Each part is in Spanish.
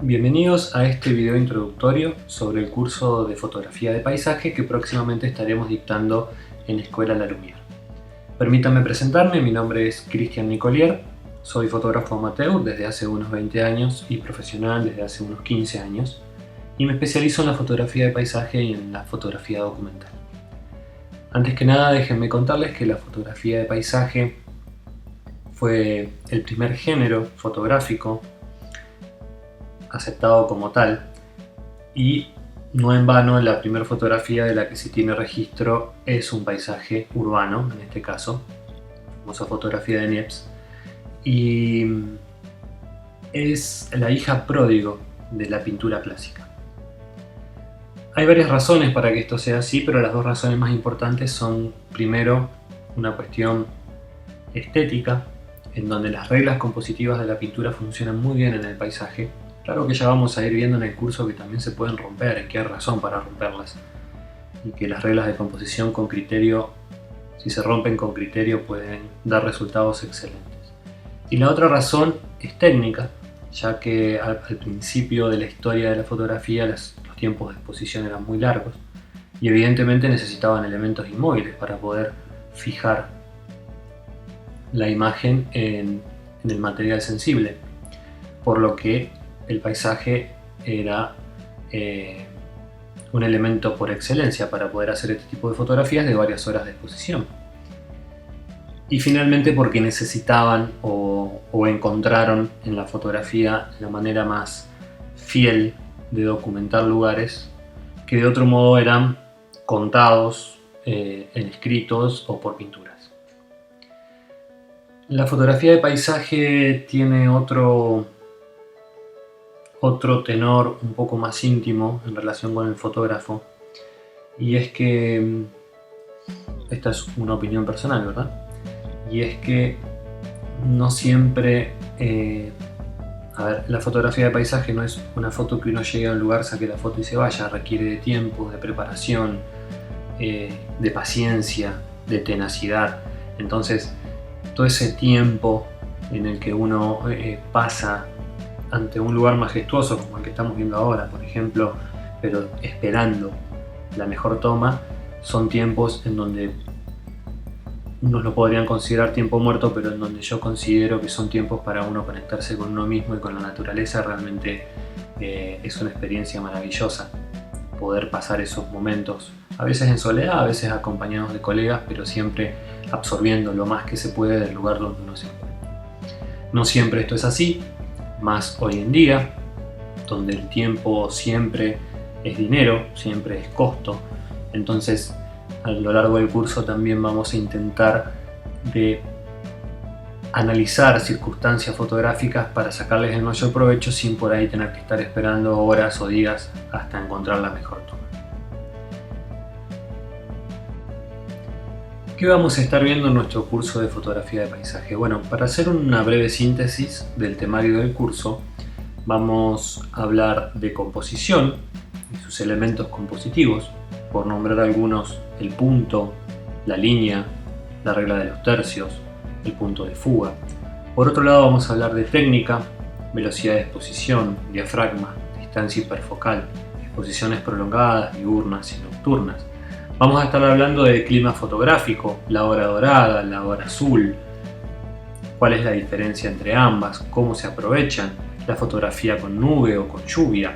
Bienvenidos a este video introductorio sobre el curso de fotografía de paisaje que próximamente estaremos dictando en Escuela La Lumière. Permítanme presentarme, mi nombre es Cristian Nicolier, soy fotógrafo amateur desde hace unos 20 años y profesional desde hace unos 15 años y me especializo en la fotografía de paisaje y en la fotografía documental. Antes que nada, déjenme contarles que la fotografía de paisaje fue el primer género fotográfico aceptado como tal, y no en vano la primera fotografía de la que se tiene registro es un paisaje urbano, en este caso, la famosa fotografía de Niepce, y es la hija pródigo de la pintura clásica. Hay varias razones para que esto sea así, pero las dos razones más importantes son, primero, una cuestión estética, en donde las reglas compositivas de la pintura funcionan muy bien en el paisaje. Claro que ya vamos a ir viendo en el curso que también se pueden romper, y que hay razón para romperlas, y que las reglas de composición con criterio, si se rompen con criterio, pueden dar resultados excelentes. Y la otra razón es técnica, ya que al principio de la historia de la fotografía los tiempos de exposición eran muy largos y evidentemente necesitaban elementos inmóviles para poder fijar la imagen en el material sensible, por lo que el paisaje era un elemento por excelencia para poder hacer este tipo de fotografías de varias horas de exposición. Y finalmente porque necesitaban o encontraron en la fotografía la manera más fiel de documentar lugares que de otro modo eran contados en escritos o por pinturas. La fotografía de paisaje tiene otro tenor un poco más íntimo en relación con el fotógrafo, y es que, esta es una opinión personal, ¿verdad? Y es que no siempre, la fotografía de paisaje no es una foto que uno llegue a un lugar, saque la foto y se vaya, requiere de tiempo, de preparación, de paciencia, de tenacidad. Entonces, todo ese tiempo en el que uno pasa ante un lugar majestuoso como el que estamos viendo ahora, por ejemplo, pero esperando la mejor toma, son tiempos en donde unos lo podrían considerar tiempo muerto, pero en donde yo considero que son tiempos para uno conectarse con uno mismo y con la naturaleza. Realmente es una experiencia maravillosa poder pasar esos momentos, a veces en soledad, a veces acompañados de colegas, pero siempre absorbiendo lo más que se puede del lugar donde uno se encuentra. No siempre esto es así, más hoy en día, donde el tiempo siempre es dinero, siempre es costo. Entonces, a lo largo del curso también vamos a intentar de analizar circunstancias fotográficas para sacarles el mayor provecho sin por ahí tener que estar esperando horas o días hasta encontrar la mejor toma. ¿Qué vamos a estar viendo en nuestro curso de fotografía de paisaje? Bueno, para hacer una breve síntesis del temario del curso, vamos a hablar de composición y sus elementos compositivos, por nombrar algunos: el punto, la línea, la regla de los tercios, el punto de fuga. Por otro lado, vamos a hablar de técnica, velocidad de exposición, diafragma, distancia hiperfocal, exposiciones prolongadas, diurnas y nocturnas. Vamos a estar hablando de clima fotográfico, la hora dorada, la hora azul, cuál es la diferencia entre ambas, cómo se aprovechan, la fotografía con nube o con lluvia.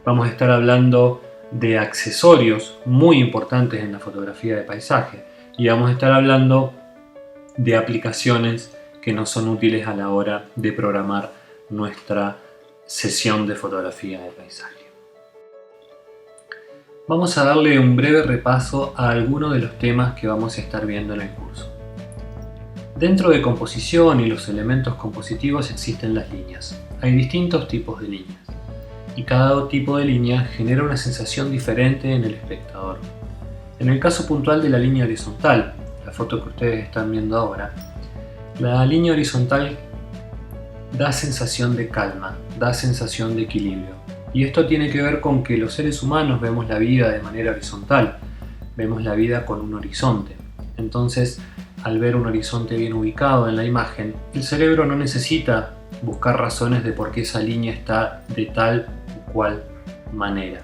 Vamos a estar hablando de accesorios muy importantes en la fotografía de paisaje, y vamos a estar hablando de aplicaciones que nos son útiles a la hora de programar nuestra sesión de fotografía de paisaje. Vamos a darle un breve repaso a algunos de los temas que vamos a estar viendo en el curso. Dentro de composición y los elementos compositivos existen las líneas. Hay distintos tipos de líneas, y cada tipo de línea genera una sensación diferente en el espectador. En el caso puntual de la línea horizontal, la foto que ustedes están viendo ahora, la línea horizontal da sensación de calma, da sensación de equilibrio. Y esto tiene que ver con que los seres humanos vemos la vida de manera horizontal, vemos la vida con un horizonte. Entonces, al ver un horizonte bien ubicado en la imagen, el cerebro no necesita buscar razones de por qué esa línea está de tal o cual manera.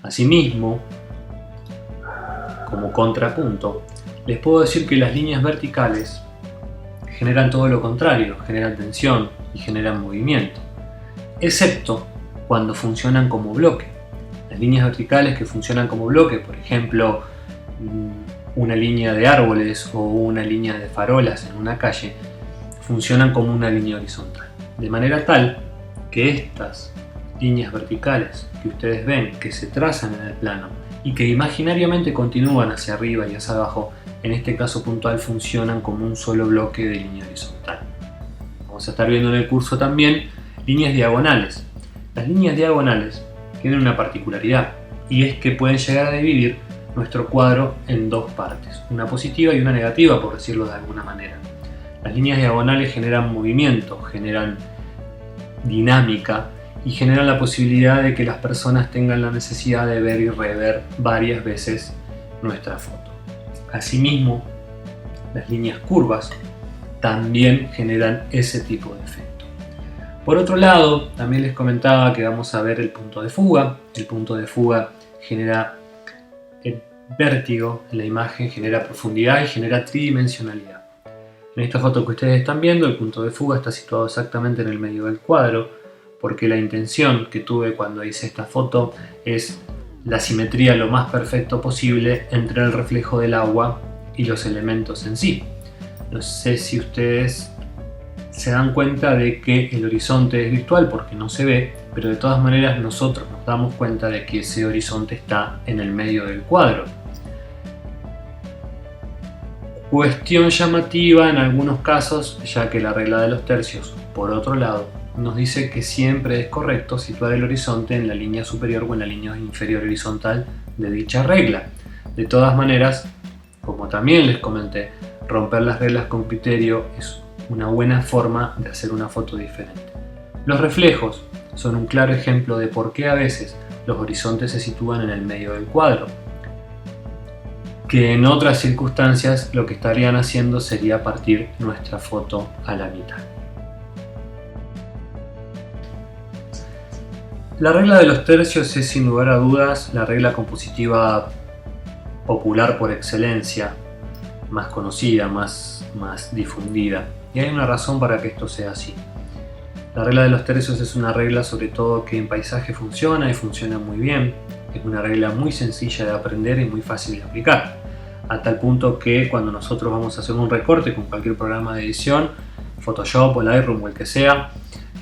Asimismo, como contrapunto, les puedo decir que las líneas verticales generan todo lo contrario, generan tensión y generan movimiento, excepto cuando funcionan como bloque. Las líneas verticales que funcionan como bloque, por ejemplo, una línea de árboles o una línea de farolas en una calle, funcionan como una línea horizontal. De manera tal que estas líneas verticales que ustedes ven que se trazan en el plano y que imaginariamente continúan hacia arriba y hacia abajo, en este caso puntual funcionan como un solo bloque de línea horizontal. Vamos a estar viendo en el curso también líneas diagonales. Las líneas diagonales tienen una particularidad, y es que pueden llegar a dividir nuestro cuadro en dos partes, una positiva y una negativa, por decirlo de alguna manera. Las líneas diagonales generan movimiento, generan dinámica y generan la posibilidad de que las personas tengan la necesidad de ver y rever varias veces nuestra foto. Asimismo, las líneas curvas también generan ese tipo de efecto. Por otro lado, también les comentaba que vamos a ver el punto de fuga. El punto de fuga genera el vértigo en la imagen, genera profundidad y genera tridimensionalidad. En esta foto que ustedes están viendo, el punto de fuga está situado exactamente en el medio del cuadro, porque la intención que tuve cuando hice esta foto es la simetría lo más perfecto posible entre el reflejo del agua y los elementos en sí. No sé si ustedes se dan cuenta de que el horizonte es virtual porque no se ve, pero de todas maneras nosotros nos damos cuenta de que ese horizonte está en el medio del cuadro. Cuestión llamativa en algunos casos, ya que la regla de los tercios, por otro lado, nos dice que siempre es correcto situar el horizonte en la línea superior o en la línea inferior horizontal de dicha regla. De todas maneras, como también les comenté, romper las reglas con criterio es una buena forma de hacer una foto diferente. Los reflejos son un claro ejemplo de por qué a veces los horizontes se sitúan en el medio del cuadro, que en otras circunstancias lo que estarían haciendo sería partir nuestra foto a la mitad. La regla de los tercios es sin lugar a dudas la regla compositiva popular por excelencia, más conocida, más difundida, y hay una razón para que esto sea así. La regla de los tercios es una regla sobre todo que en paisaje funciona y funciona muy bien. Es una regla muy sencilla de aprender y muy fácil de aplicar, a tal punto que cuando nosotros vamos a hacer un recorte con cualquier programa de edición, Photoshop o Lightroom o el que sea,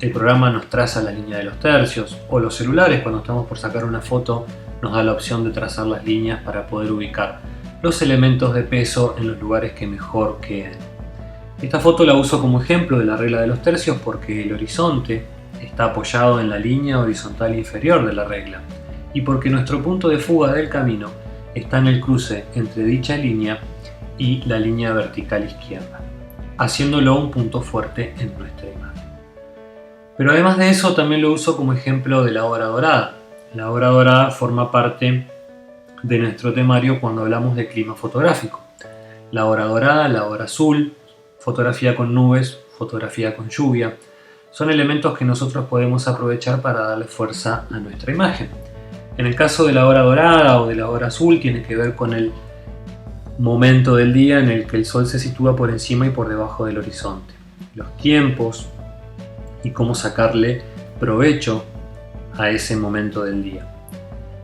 el programa nos traza la línea de los tercios, o los celulares cuando estamos por sacar una foto nos da la opción de trazar las líneas para poder ubicar los elementos de peso en los lugares que mejor queden. Esta foto la uso como ejemplo de la regla de los tercios porque el horizonte está apoyado en la línea horizontal inferior de la regla y porque nuestro punto de fuga del camino está en el cruce entre dicha línea y la línea vertical izquierda, haciéndolo un punto fuerte en nuestra imagen. Pero además de eso también lo uso como ejemplo de la hora dorada. La hora dorada forma parte de nuestro temario cuando hablamos de clima fotográfico. La hora dorada, la hora azul, fotografía con nubes, fotografía con lluvia, son elementos que nosotros podemos aprovechar para darle fuerza a nuestra imagen. En el caso de la hora dorada o de la hora azul tiene que ver con el momento del día en el que el sol se sitúa por encima y por debajo del horizonte. Los tiempos y cómo sacarle provecho a ese momento del día.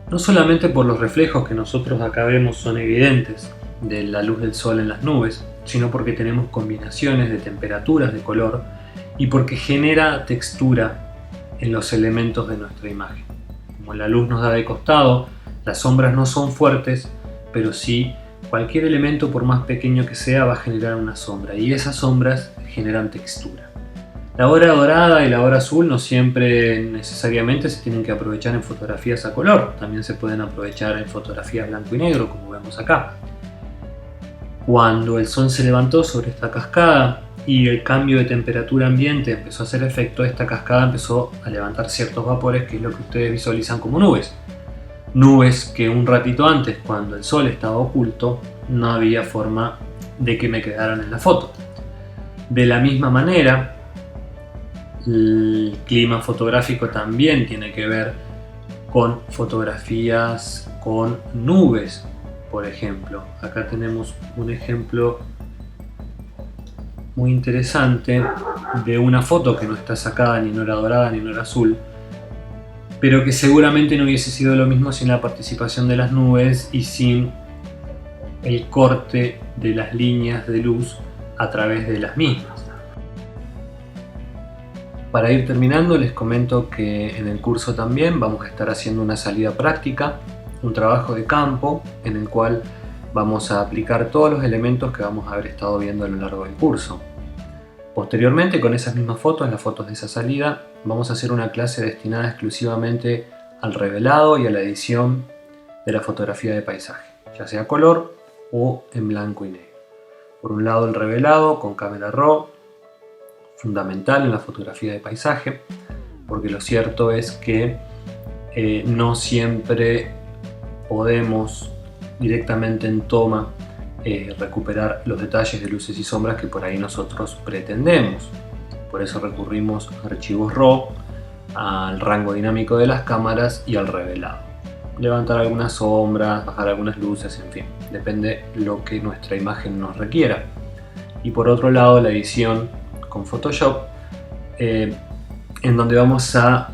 No solamente por los reflejos que nosotros acá vemos son evidentes de la luz del sol en las nubes, sino porque tenemos combinaciones de temperaturas de color y porque genera textura en los elementos de nuestra imagen. Como la luz nos da de costado, las sombras no son fuertes, pero sí cualquier elemento por más pequeño que sea va a generar una sombra y esas sombras generan textura. La hora dorada y la hora azul no siempre necesariamente se tienen que aprovechar en fotografías a color, también se pueden aprovechar en fotografías blanco y negro como vemos acá. Cuando el sol se levantó sobre esta cascada y el cambio de temperatura ambiente empezó a hacer efecto, esta cascada empezó a levantar ciertos vapores que es lo que ustedes visualizan como nubes. Nubes que un ratito antes, cuando el sol estaba oculto, no había forma de que me quedaran en la foto. De la misma manera, El clima fotográfico también tiene que ver con fotografías con nubes, por ejemplo. Acá tenemos un ejemplo muy interesante de una foto que no está sacada ni en hora dorada ni en hora azul, pero que seguramente no hubiese sido lo mismo sin la participación de las nubes y sin el corte de las líneas de luz a través de las mismas. Para ir terminando, les comento que en el curso también vamos a estar haciendo una salida práctica, un trabajo de campo en el cual vamos a aplicar todos los elementos que vamos a haber estado viendo a lo largo del curso. Posteriormente, con esas mismas fotos, las fotos de esa salida, vamos a hacer una clase destinada exclusivamente al revelado y a la edición de la fotografía de paisaje, ya sea color o en blanco y negro. Por un lado, el revelado con cámara RAW, fundamental en la fotografía de paisaje, porque lo cierto es que no siempre podemos directamente en toma recuperar los detalles de luces y sombras que por ahí nosotros pretendemos. Por eso recurrimos a archivos RAW, al rango dinámico de las cámaras y al revelado. Levantar algunas sombras, bajar algunas luces, en fin, depende lo que nuestra imagen nos requiera. Y por otro lado, la edición con Photoshop, en donde vamos a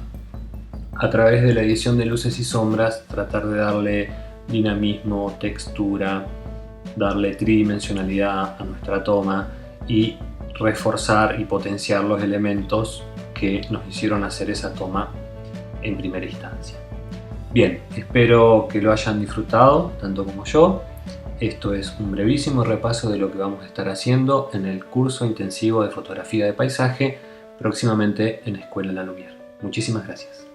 través de la edición de luces y sombras, tratar de darle dinamismo, textura, darle tridimensionalidad a nuestra toma y reforzar y potenciar los elementos que nos hicieron hacer esa toma en primera instancia. Bien, espero que lo hayan disfrutado tanto como yo. Esto es un brevísimo repaso de lo que vamos a estar haciendo en el curso intensivo de fotografía de paisaje próximamente en Escuela La Lumière. Muchísimas gracias.